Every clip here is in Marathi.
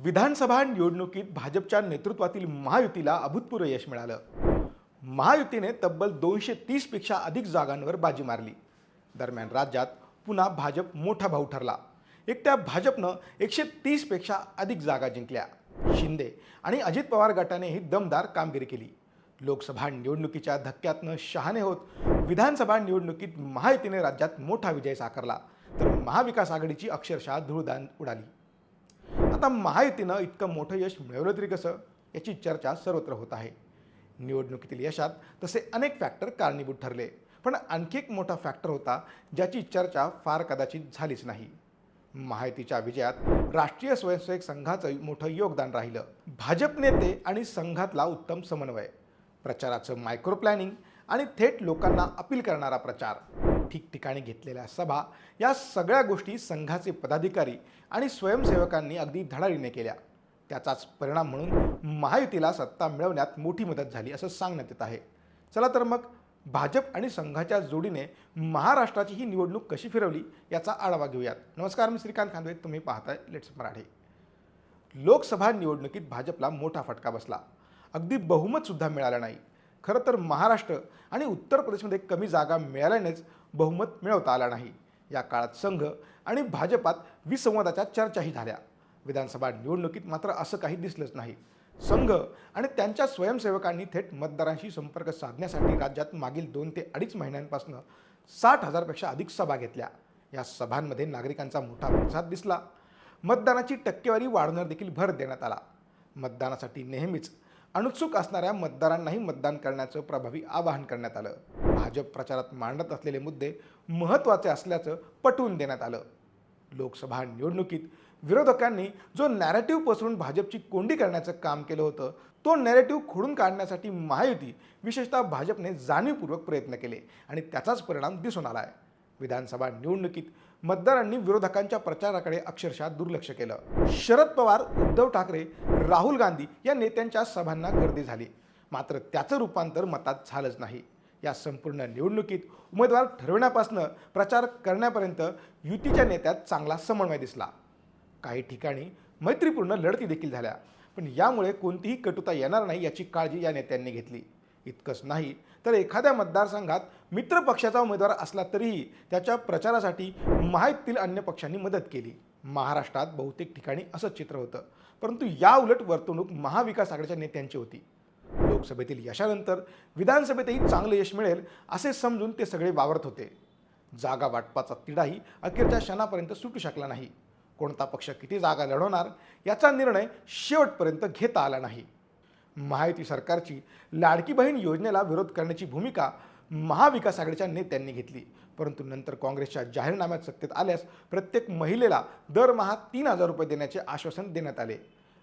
विधानसभा निवडणुकीत भाजपच्या नेतृत्वातील महायुतीला अभूतपूर्व यश मिळालं. महायुतीने तब्बल 230 पेक्षा अधिक जागांवर बाजी मारली. दरम्यान राज्यात पुन्हा भाजप मोठा भाऊ ठरला. एकट्या भाजपनं 130 पेक्षा अधिक जागा जिंकल्या. शिंदे आणि अजित पवार गटाने ही दमदार कामगिरी केली. लोकसभा निवडणुकीच्या धक्क्यातनं शहाणे होत विधानसभा निवडणुकीत महायुतीने राज्यात मोठा विजय साकारला, तर महाविकास आघाडीची अक्षरशः धूळदान उडाली. आता महायुतीनं इतकं मोठं यश मिळवलं तरी कसं, याची चर्चा सर्वत्र होत आहे. निवडणुकीतील यशात तसे अनेक फॅक्टर कारणीभूत ठरले, पण आणखी एक मोठा फॅक्टर होता ज्याची चर्चा फार कदाचित झालीच नाही. महायुतीच्या विजयात राष्ट्रीय स्वयंसेवक संघाचं मोठं योगदान राहिलं. भाजप नेते आणि संघातला उत्तम समन्वय, प्रचाराचं मायक्रो प्लॅनिंग आणि थेट लोकांना अपील करणारा प्रचार, ठिकठिकाणी घेतलेल्या सभा, या सगळ्या गोष्टी संघाचे पदाधिकारी आणि स्वयंसेवकांनी अगदी धडाडीने केल्या. त्याचाच परिणाम म्हणून महायुतीला सत्ता मिळवण्यात मोठी मदत झाली असं सांगण्यात येत आहे. चला तर मग भाजप आणि संघाच्या जोडीने महाराष्ट्राची ही निवडणूक कशी फिरवली याचा आढावा घेऊयात. नमस्कार, मी श्रीकांत खांदवे, तुम्ही पाहताय लेट्स मराठी. लोकसभा निवडणुकीत भाजपला मोठा फटका बसला. अगदी बहुमत सुद्धा मिळालं नाही. खरं तर महाराष्ट्र आणि उत्तर प्रदेशमध्ये कमी जागा मिळाल्यानेच बहुमत मिळवता आला नाही. या काळात संघ आणि भाजपात विसंवादाच्या चर्चाही झाल्या. विधानसभा निवडणुकीत मात्र असं काही दिसलंच नाही. संघ आणि त्यांच्या स्वयंसेवकांनी थेट मतदारांशी संपर्क साधण्यासाठी राज्यात मागील 2 ते 2.5 महिन्यांपासून 60,000 पेक्षा अधिक सभा घेतल्या. या सभांमध्ये नागरिकांचा मोठा प्रतिसाद दिसला. मतदानाची टक्केवारी वाढवण्यावर देखील भर देण्यात आला. मतदानासाठी नेहमीच अनुत्सुक असणाऱ्या मतदारांनाही मतदान करण्याचं प्रभावी आवाहन करण्यात आलं. भाजप प्रचारात मांडत असलेले मुद्दे महत्त्वाचे असल्याचं पटवून देण्यात आलं. लोकसभा निवडणुकीत विरोधकांनी जो नॅरेटिव्ह पसरून भाजपची कोंडी करण्याचं काम केलं होतं, तो नॅरेटिव्ह खोडून काढण्यासाठी महायुती, विशेषतः भाजपने जाणीवपूर्वक प्रयत्न केले आणि त्याचाच परिणाम दिसून आला आहे. विधानसभा निवडणुकीत मतदारांनी विरोधकांच्या प्रचाराकडे अक्षरशः दुर्लक्ष केलं. शरद पवार, उद्धव ठाकरे, राहुल गांधी या नेत्यांच्या सभांना गर्दी झाली, मात्र त्याचं रूपांतर मतात झालंच नाही. या संपूर्ण निवडणुकीत उमेदवार ठरवण्यापासून प्रचार करण्यापर्यंत युतीच्या नेत्यात चांगला समन्वय दिसला. काही ठिकाणी मैत्रीपूर्ण लढती देखील झाल्या, पण यामुळे कोणतीही कटुता येणार नाही याची काळजी या नेत्यांनी घेतली. इतकंच नाही तर एखाद्या मतदारसंघात मित्र पक्षाचा उमेदवार असला तरीही त्याच्या प्रचारासाठी महायुतीतील अन्य पक्षांनी मदत केली. महाराष्ट्रात बहुतेक ठिकाणी असंच चित्र होतं, परंतु या उलट वर्तणूक महाविकास आघाडीच्या नेत्यांची होती. लोकसभेतील यशानंतर विधानसभेतही चांगलं यश मिळेल असे समजून ते सगळे वावरत होते. जागा वाटपाचा तिढाही अखेरच्या क्षणापर्यंत सुटू शकला नाही. कोणता पक्ष किती जागा लढवणार याचा निर्णय शेवटपर्यंत घेता आला नाही. महायुती सरकारची लाडकी बहीण योजनेला विरोध करण्याची भूमिका महाविकास आघाडीच्या नेत्यांनी घेतली, परंतु नंतर काँग्रेसच्या जाहीरनाम्यात सत्तेत आल्यास प्रत्येक महिलेला दरमहा 3,000 रुपये देण्याचे आश्वासन देण्यात आले.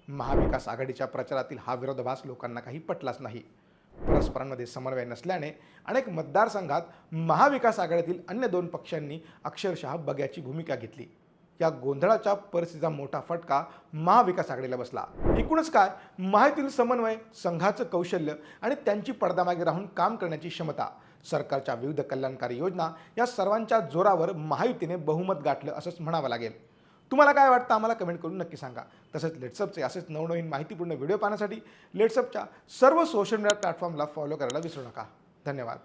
महाविकास आघाडीच्या प्रचारातील हा विरोधाभास लोकांना काही पटलाच नाही. परस्परांमध्ये समन्वय नसल्याने अनेक मतदारसंघात महाविकास आघाडीतील अन्य 2 पक्षांनी अक्षरशः बघ्याची भूमिका घेतली. या गोंधळाच्या परिस्थितीचा मोठा फटका महाविकास आघाडीला बसला. एकूणच काय, महायुतीतील समन्वय, संघाचं कौशल्य आणि त्यांची पडद्यामागे राहून काम करण्याची क्षमता, सरकारच्या विविध कल्याणकारी योजना, या सर्वांच्या जोरावर महायुतीने बहुमत गाठलं असंच म्हणावं लागेल. तुम्हाला काय वाटतं आम्हाला कमेंट करून नक्की सांगा. तसंच लेट्सअपचे असेच नवनवीन माहितीपूर्ण व्हिडिओ पाहण्यासाठी लेट्सअपच्या सर्व सोशल मीडिया प्लॅटफॉर्मला फॉलो करायला विसरू नका. धन्यवाद.